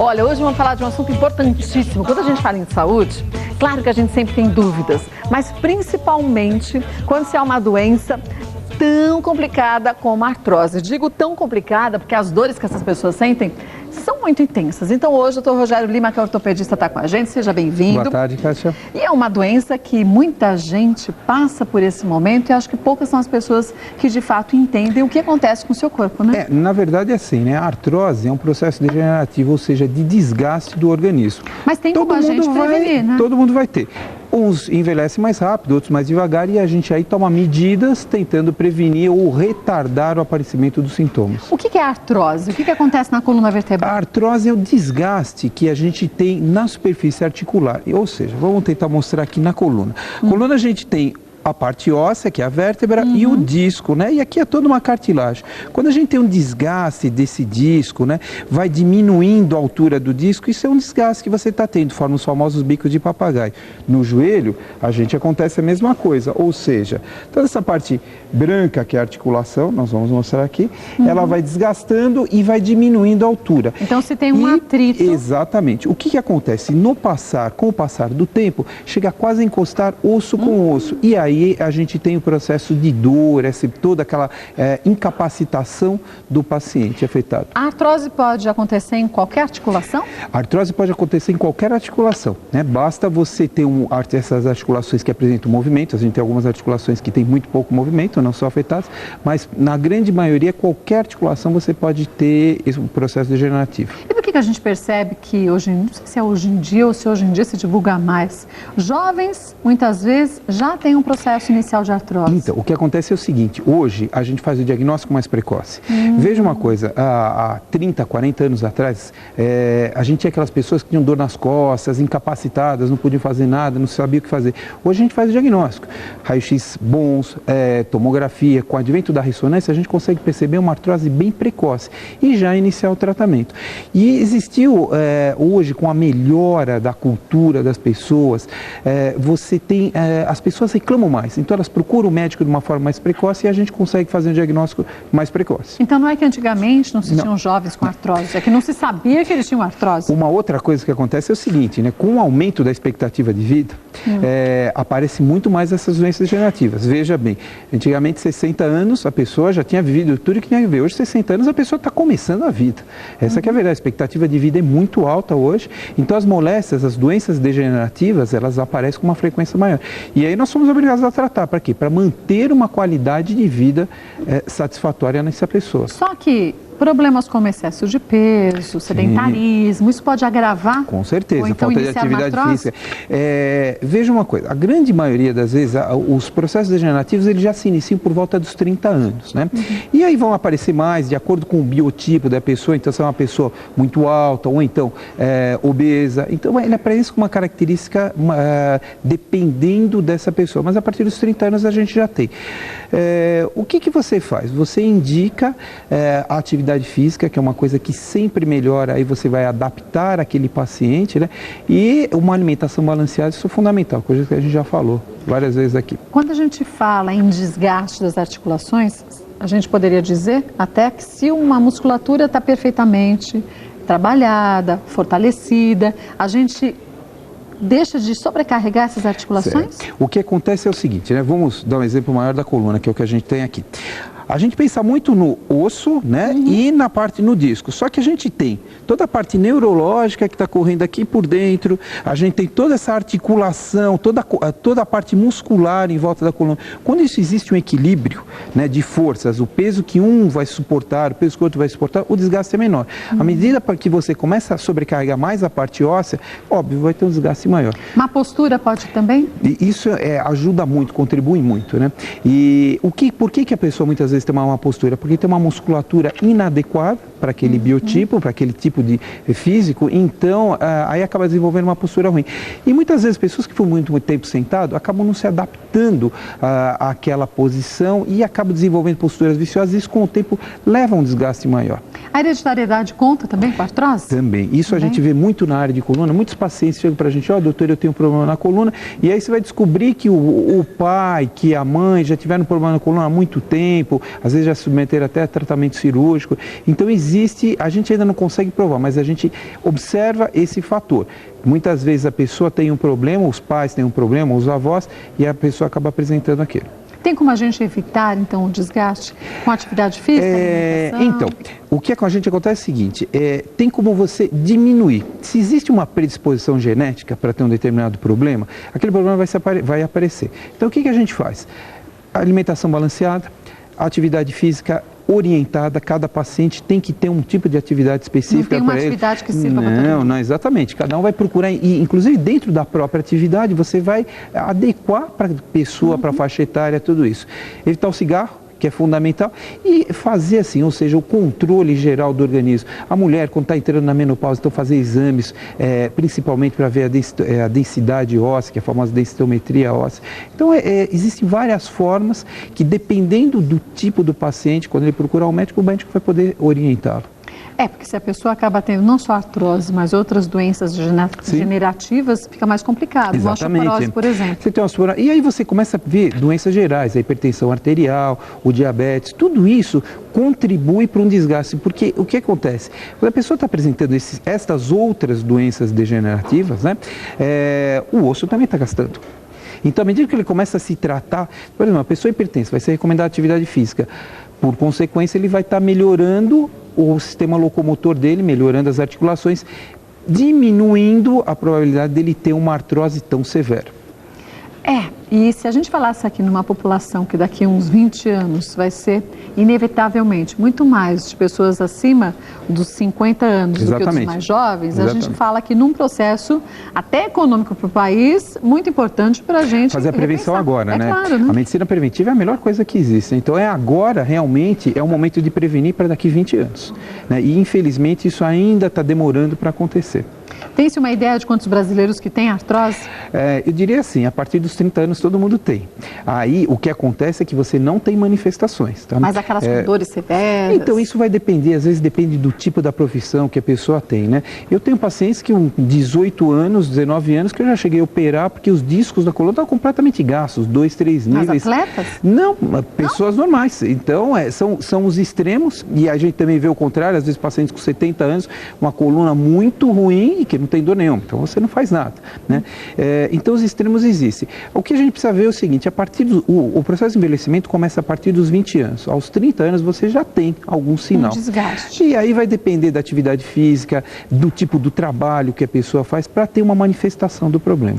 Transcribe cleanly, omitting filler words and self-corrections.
Olha, hoje vamos falar de um assunto importantíssimo. Quando a gente fala em saúde, claro que a gente sempre tem dúvidas, mas principalmente quando se é uma doença tão complicada como a artrose. Digo tão complicada porque as dores que essas pessoas sentem são muito intensas. Então hoje o Dr. Rogério Lima, que é ortopedista, está com a gente. Seja bem-vindo. Boa tarde, Cássia. E é uma doença que muita gente passa por esse momento e acho que poucas são as pessoas que de fato entendem o que acontece com o seu corpo, né? Na verdade é assim, né? A artrose é um processo degenerativo, ou seja, de desgaste do organismo. Mas tem como a gente prevenir, né? Todo mundo vai ter. Uns envelhecem mais rápido, outros mais devagar, e a gente aí toma medidas tentando prevenir ou retardar o aparecimento dos sintomas. O que é a artrose? O que acontece na coluna vertebral? A artrose é o desgaste que a gente tem na superfície articular. Ou seja, vamos tentar mostrar aqui na coluna. Coluna a gente tem a parte óssea, que é a vértebra, e o disco, né? E aqui é toda uma cartilagem. Quando a gente tem um desgaste desse disco, né? Vai diminuindo a altura do disco, isso é um desgaste que você está tendo, forma os famosos bicos de papagaio. No joelho, a gente acontece a mesma coisa, ou seja, toda essa parte branca, que é a articulação, nós vamos mostrar aqui, ela vai desgastando e vai diminuindo a altura. Então, se tem um atrito... Exatamente. O que acontece? Com o passar do tempo, chega quase a encostar osso com osso, e aí a gente tem o processo de dor, toda aquela incapacitação do paciente afetado. A artrose pode acontecer em qualquer articulação? A artrose pode acontecer em qualquer articulação, né? Basta você ter essas articulações que apresentam movimento, a gente tem algumas articulações que têm muito pouco movimento, não são afetadas, mas na grande maioria, qualquer articulação você pode ter esse processo degenerativo. E por que a gente percebe que hoje, não sei se é hoje em dia ou se hoje em dia se divulga mais, jovens muitas vezes já têm um processo inicial de artrose? Então, o que acontece é o seguinte, hoje a gente faz o diagnóstico mais precoce. Veja uma coisa, há 30, 40 anos atrás, a gente tinha aquelas pessoas que tinham dor nas costas, incapacitadas, não podiam fazer nada, não sabia o que fazer. Hoje a gente faz o diagnóstico. Raio-X bons, tomografia, com o advento da ressonância, a gente consegue perceber uma artrose bem precoce e já iniciar o tratamento. E existiu, hoje, com a melhora da cultura das pessoas, você tem, as pessoas reclamam mais, então elas procuram o médico de uma forma mais precoce e a gente consegue fazer um diagnóstico mais precoce. Então não é que antigamente não se tinham jovens com artrose, é que não se sabia que eles tinham artrose. Uma outra coisa que acontece é o seguinte, né? Com o aumento da expectativa de vida, aparece muito mais essas doenças degenerativas. Veja bem, antigamente 60 anos a pessoa já tinha vivido tudo que tinha que viver. Hoje 60 anos a pessoa está começando a vida. Essa que é a verdade, a expectativa de vida é muito alta hoje, então as moléstias, as doenças degenerativas, elas aparecem com uma frequência maior. E aí nós somos obrigados a tratar. Para quê? Para manter uma qualidade de vida satisfatória nessa pessoa. Só que problemas como excesso de peso, sedentarismo, isso pode agravar? Com certeza, ou então falta de atividade física. Veja uma coisa, a grande maioria das vezes, os processos degenerativos eles já se iniciam por volta dos 30 anos, né? E aí vão aparecer mais de acordo com o biotipo da pessoa, então se é uma pessoa muito alta ou então obesa, então ele aparece com uma característica dependendo dessa pessoa, mas a partir dos 30 anos a gente já tem. O que você faz? Você indica a atividade física, que é uma coisa que sempre melhora, aí você vai adaptar aquele paciente, né? E uma alimentação balanceada, isso é fundamental, coisa que a gente já falou várias vezes aqui. Quando a gente fala em desgaste das articulações, a gente poderia dizer até que se uma musculatura está perfeitamente trabalhada, fortalecida, a gente deixa de sobrecarregar essas articulações? Certo. O que acontece é o seguinte, né? Vamos dar um exemplo maior da coluna, que é o que a gente tem aqui. A gente pensa muito no osso, né, e na parte no disco, só que a gente tem toda a parte neurológica que está correndo aqui por dentro, a gente tem toda essa articulação, toda a parte muscular em volta da coluna. Quando isso existe um equilíbrio, né, de forças, o peso que um vai suportar, o peso que o outro vai suportar, o desgaste é menor. À medida que você começa a sobrecarregar mais a parte óssea, óbvio, vai ter um desgaste maior. Uma postura pode também? E isso ajuda muito, contribui muito, né? E por que a pessoa muitas vezes tem uma má postura? Porque tem uma musculatura inadequada para aquele biotipo, para aquele tipo de físico, então aí acaba desenvolvendo uma postura ruim. E muitas vezes pessoas que ficam muito tempo sentado acabam não se adaptando àquela posição e acabam desenvolvendo posturas viciosas e isso com o tempo leva a um desgaste maior. A hereditariedade conta também com a artrose? Também. Isso a gente vê muito na área de coluna. Muitos pacientes chegam para a gente, doutor, eu tenho um problema na coluna. E aí você vai descobrir que o pai, que a mãe já tiveram problema na coluna há muito tempo, às vezes já submeteram até a tratamento cirúrgico. Então existe, a gente ainda não consegue provar, mas a gente observa esse fator. Muitas vezes a pessoa tem um problema, os pais têm um problema, os avós, e a pessoa acaba apresentando aquilo. Tem como a gente evitar, então, o desgaste com a atividade física? Então, o que com a gente acontece é o seguinte, tem como você diminuir. Se existe uma predisposição genética para ter um determinado problema, aquele problema vai aparecer. Então, o que a gente faz? Alimentação balanceada, atividade física orientada, cada paciente tem que ter um tipo de atividade específica para ele. Não tem uma atividade que sirva para todo mundo. Não, exatamente. Cada um vai procurar, e inclusive dentro da própria atividade, você vai adequar para a pessoa, para a faixa etária, tudo isso. Evitar o cigarro, que é fundamental, e fazer assim, ou seja, o controle geral do organismo. A mulher, quando está entrando na menopausa, então fazer exames, principalmente para ver a densidade óssea, que é a famosa densitometria óssea. Então, existem várias formas que, dependendo do tipo do paciente, quando ele procurar o médico vai poder orientá-lo. Porque se a pessoa acaba tendo não só artrose, mas outras doenças degenerativas, fica mais complicado. Exatamente. Osteoporose, por exemplo. Você tem osteoporose, e aí você começa a ver doenças gerais, a hipertensão arterial, o diabetes, tudo isso contribui para um desgaste, porque o que acontece? Quando a pessoa está apresentando estas outras doenças degenerativas, né, o osso também está gastando. Então, à medida que ele começa a se tratar, por exemplo, uma pessoa hipertensa vai ser recomendada atividade física. Por consequência, ele vai estar melhorando o sistema locomotor dele, melhorando as articulações, diminuindo a probabilidade dele ter uma artrose tão severa. E se a gente falasse aqui numa população que daqui a uns 20 anos vai ser, inevitavelmente, muito mais de pessoas acima dos 50 anos do que dos mais jovens, a gente fala aqui num processo até econômico para o país, muito importante para a gente fazer a prevenção agora, né? Claro, né? A medicina preventiva é a melhor coisa que existe. Então, agora, realmente, é o momento de prevenir para daqui a 20 anos. Né? E, infelizmente, isso ainda está demorando para acontecer. Tem-se uma ideia de quantos brasileiros que têm artrose? Eu diria assim, a partir dos 30 anos todo mundo tem. Aí o que acontece é que você não tem manifestações. Tá? Mas aquelas com dores severas? Então isso vai depender, às vezes depende do tipo da profissão que a pessoa tem, né? Eu tenho pacientes que com 18 anos, 19 anos, que eu já cheguei a operar porque os discos da coluna estavam completamente gastos, 2, 3 níveis. Mas atletas? Não, pessoas normais. Então são os extremos, e a gente também vê o contrário, às vezes pacientes com 70 anos, uma coluna muito ruim e que não tem dor nenhuma, então você não faz nada, né? Então os extremos existem. O que a gente precisa ver é o seguinte, o processo de envelhecimento começa a partir dos 20 anos, aos 30 anos você já tem algum sinal. Um desgaste. E aí vai depender da atividade física, do tipo do trabalho que a pessoa faz para ter uma manifestação do problema.